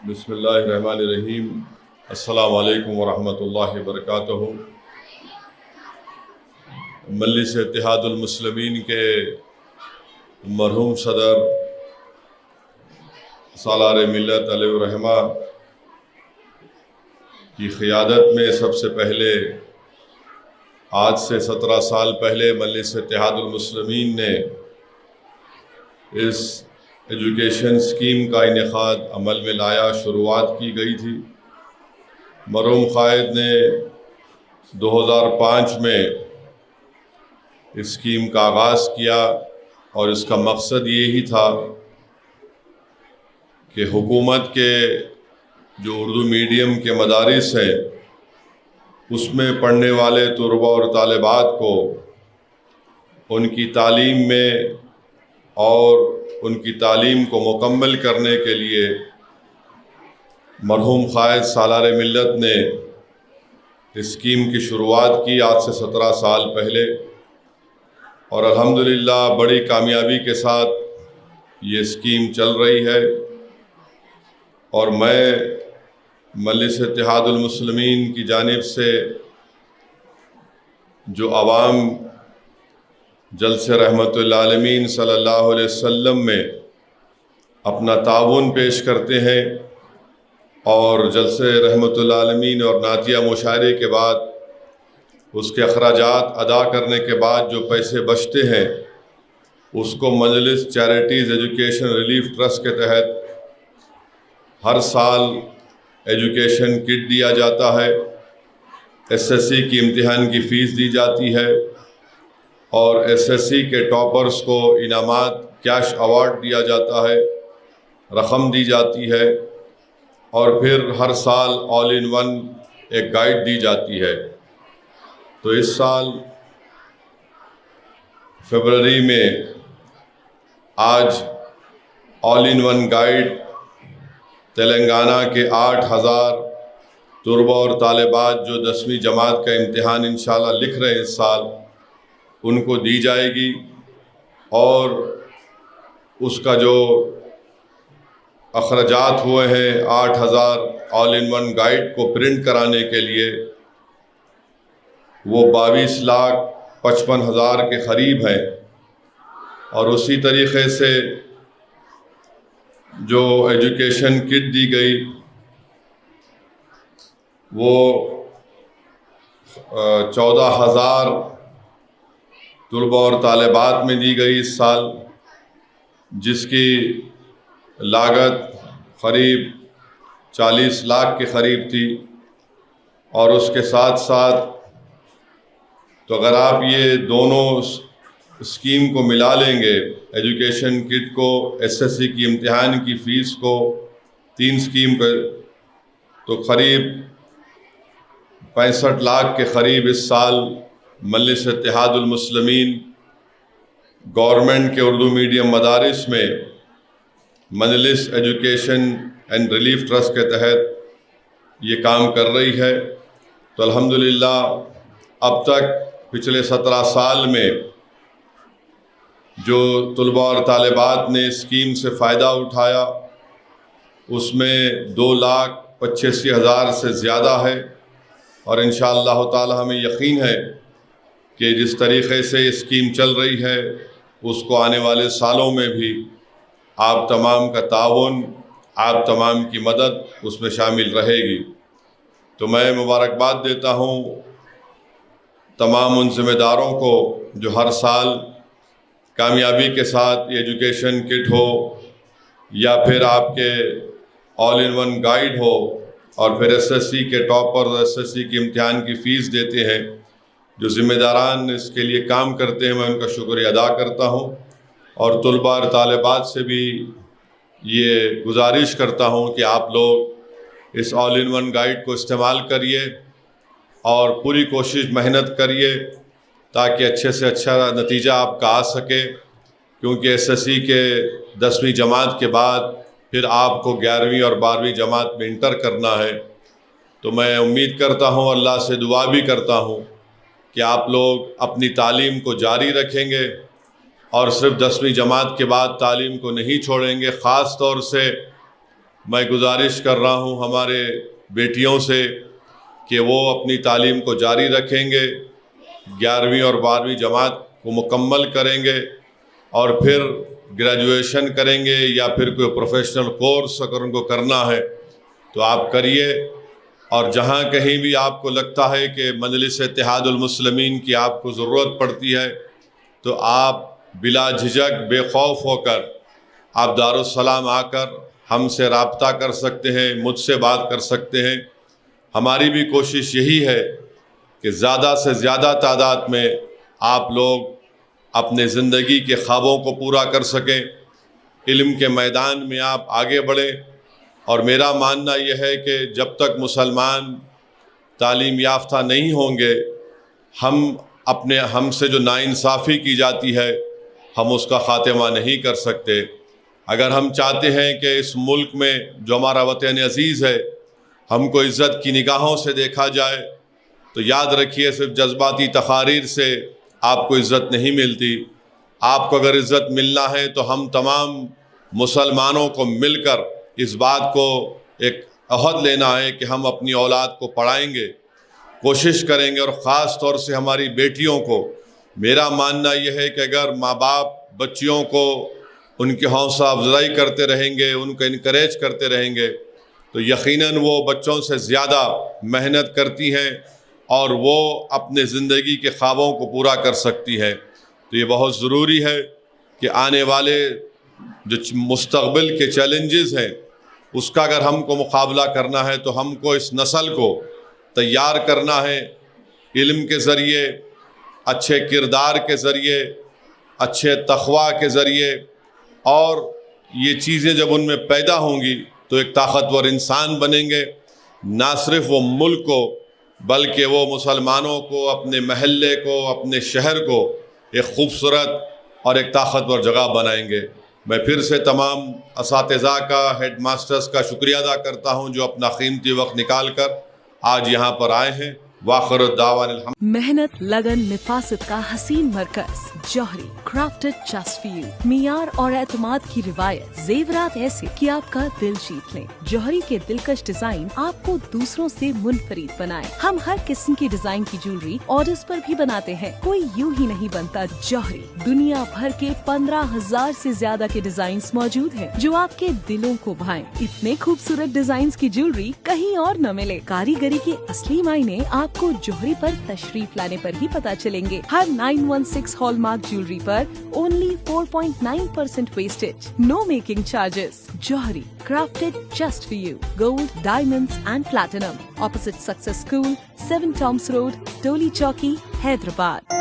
بسم اللہ الرحمن الرحیم۔ السلام علیکم ورحمۃ اللہ وبرکاتہ۔ مجلس اتحاد المسلمین کے مرحوم صدر سالار ملت علیہ الرحمہ کی قیادت میں سب سے پہلے آج سے 17 سال پہلے مجلس اتحاد المسلمین نے اس ایجوکیشن اسکیم کا انعقاد عمل میں لایا، شروعات کی گئی تھی۔ مرحوم قائد نے 2005 میں اس اسکیم کا آغاز کیا اور اس کا مقصد یہی تھا کہ حکومت کے جو اردو میڈیم کے مدارس ہیں اس میں پڑھنے والے طلباء اور طالبات کو ان کی تعلیم میں اور ان کی تعلیم کو مکمل کرنے کے لیے مرحوم قائد سالار ملت نے اسکیم کی شروعات کی آج سے 17 سال پہلے، اور الحمدللہ بڑی کامیابی کے ساتھ یہ اسکیم چل رہی ہے۔ اور میں مجلس اتحاد المسلمین کی جانب سے جو عوام جلسہ رحمت للعالمین صلی اللہ علیہ وسلم میں اپنا تعاون پیش کرتے ہیں، اور جلسہ رحمت للعالمین اور نعتیہ مشاعرے کے بعد اس کے اخراجات ادا کرنے کے بعد جو پیسے بچتے ہیں اس کو مجلس چیریٹیز ایجوکیشن ریلیف ٹرسٹ کے تحت ہر سال ایجوکیشن کٹ دیا جاتا ہے، SSC کی امتحان کی فیس دی جاتی ہے، اور SSC کے ٹاپرز کو انعامات کیش ایوارڈ دیا جاتا ہے، رقم دی جاتی ہے، اور پھر ہر سال آل ان ون ایک گائیڈ دی جاتی ہے۔ تو اس سال فروری میں آج آل ان ون گائیڈ تلنگانہ کے 8000 طلباء اور طالبات جو 10ویں جماعت کا امتحان انشاءاللہ لکھ رہے ہیں اس سال، ان کو دی جائے گی، اور اس کا جو اخراجات ہوئے ہیں 8000 آل ان ون گائیڈ کو پرنٹ کرانے کے لیے وہ 22,55,000 کے قریب ہیں۔ اور اسی طریقے سے جو ایجوکیشن کٹ دی گئی وہ 14,000 طلباء اور طالبات میں دی گئی اس سال، جس کی لاگت قریب 40 لاکھ کے قریب تھی۔ اور اس کے ساتھ ساتھ تو اگر آپ یہ دونوں اسکیم کو ملا لیں گے، ایجوکیشن کٹ کو، SSC کی امتحان کی فیس کو، 3 اسکیم پر، تو قریب 65 لاکھ کے قریب اس سال مجلس اتحاد المسلمین گورنمنٹ کے اردو میڈیم مدارس میں مجلس ایجوکیشن اینڈ ریلیف ٹرسٹ کے تحت یہ کام کر رہی ہے۔ تو الحمدللہ اب تک پچھلے 17 سال میں جو طلباء اور طالبات نے اسکیم سے فائدہ اٹھایا اس میں 2,85,000 سے زیادہ ہے، اور انشاءاللہ تعالی ہمیں یقین ہے کہ جس طریقے سے اسکیم چل رہی ہے اس کو آنے والے سالوں میں بھی آپ تمام کا تعاون، آپ تمام کی مدد اس میں شامل رہے گی۔ تو میں مبارکباد دیتا ہوں تمام ان ذمہ داروں کو جو ہر سال کامیابی کے ساتھ ایجوکیشن کٹ ہو یا پھر آپ کے آل ان ون گائیڈ ہو اور پھر SSC کے ٹاپر SSC کی امتحان کی فیس دیتے ہیں، جو ذمہ داران اس کے لیے کام کرتے ہیں، میں ان کا شکریہ ادا کرتا ہوں۔ اور طلباء اور طالبات سے بھی یہ گزارش کرتا ہوں کہ آپ لوگ اس آل ان ون گائیڈ کو استعمال کریے اور پوری کوشش محنت کریے تاکہ اچھے سے اچھا نتیجہ آپ کا آ سکے، کیونکہ SSC کے 10ویں جماعت کے بعد پھر آپ کو 11ویں اور 12ویں جماعت میں انٹر کرنا ہے۔ تو میں امید کرتا ہوں، اللہ سے دعا بھی کرتا ہوں کہ آپ لوگ اپنی تعلیم کو جاری رکھیں گے اور صرف 10ویں جماعت کے بعد تعلیم کو نہیں چھوڑیں گے۔ خاص طور سے میں گزارش کر رہا ہوں ہمارے بیٹیوں سے کہ وہ اپنی تعلیم کو جاری رکھیں گے، 11ویں اور 12ویں جماعت کو مکمل کریں گے اور پھر گریجویشن کریں گے یا پھر کوئی پروفیشنل کورس اگر ان کو کرنا ہے تو آپ کریے۔ اور جہاں کہیں بھی آپ کو لگتا ہے کہ مجلس اتحاد المسلمین کی آپ کو ضرورت پڑتی ہے تو آپ بلا جھجک بے خوف ہو کر آپ دارالسلام آ کر ہم سے رابطہ کر سکتے ہیں، مجھ سے بات کر سکتے ہیں۔ ہماری بھی کوشش یہی ہے کہ زیادہ سے زیادہ تعداد میں آپ لوگ اپنے زندگی کے خوابوں کو پورا کر سکیں، علم کے میدان میں آپ آگے بڑھیں۔ اور میرا ماننا یہ ہے کہ جب تک مسلمان تعلیم یافتہ نہیں ہوں گے، ہم سے جو ناانصافی کی جاتی ہے ہم اس کا خاتمہ نہیں کر سکتے۔ اگر ہم چاہتے ہیں کہ اس ملک میں جو ہمارا وطن عزیز ہے ہم کو عزت کی نگاہوں سے دیکھا جائے تو یاد رکھیے صرف جذباتی تقاریر سے آپ کو عزت نہیں ملتی۔ آپ کو اگر عزت ملنا ہے تو ہم تمام مسلمانوں کو مل کر اس بات کو ایک عہد لینا ہے کہ ہم اپنی اولاد کو پڑھائیں گے، کوشش کریں گے، اور خاص طور سے ہماری بیٹیوں کو میرا ماننا یہ ہے کہ اگر ماں باپ بچیوں کو ان کی حوصلہ افزائی کرتے رہیں گے، ان کو انکریج کرتے رہیں گے تو یقیناً وہ بچوں سے زیادہ محنت کرتی ہیں اور وہ اپنے زندگی کے خوابوں کو پورا کر سکتی ہے۔ تو یہ بہت ضروری ہے کہ آنے والے جو مستقبل کے چیلنجز ہیں اس کا اگر ہم کو مقابلہ کرنا ہے تو ہم کو اس نسل کو تیار کرنا ہے، علم کے ذریعے، اچھے کردار کے ذریعے، اچھے تقویٰ کے ذریعے، اور یہ چیزیں جب ان میں پیدا ہوں گی تو ایک طاقتور انسان بنیں گے۔ نہ صرف وہ ملک کو بلکہ وہ مسلمانوں کو، اپنے محلے کو، اپنے شہر کو ایک خوبصورت اور ایک طاقتور جگہ بنائیں گے۔ میں پھر سے تمام اساتذہ کا، ہیڈ ماسٹرز کا شکریہ ادا کرتا ہوں جو اپنا قیمتی وقت نکال کر آج یہاں پر آئے ہیں۔ واخر الدعوانا الحمد۔ محنت، لگن، نفاست کا حسین مرکز جوہری، کرافٹڈ جسٹ فار یو، معیار اور اعتماد کی روایت، زیورات ایسے کہ آپ کا دل جیت لیں۔ جوہری کے دلکش ڈیزائن آپ کو دوسروں سے منفرد بنائے۔ ہم ہر قسم کی ڈیزائن کی جیولری آرڈرز پر بھی بناتے ہیں، کوئی یوں ہی نہیں بنتا۔ جوہری دنیا بھر کے 15,000 سے زیادہ کے ڈیزائنز موجود ہیں جو آپ کے دلوں کو بھائیں۔ اتنے خوبصورت ڈیزائنز کی جیولری کہیں اور نہ ملے۔ کاریگری کے اصلی معنی آپ کو جوہری پر تشریف لانے پر ہی پتا چلیں گے۔ ہر 916 hall mark jewellery per only 4.9% wastage, no making charges. Johari, crafted just for you. Gold, diamonds and platinum. Opposite Success School, 7 Toms Road, Toli Chowki, Hyderabad.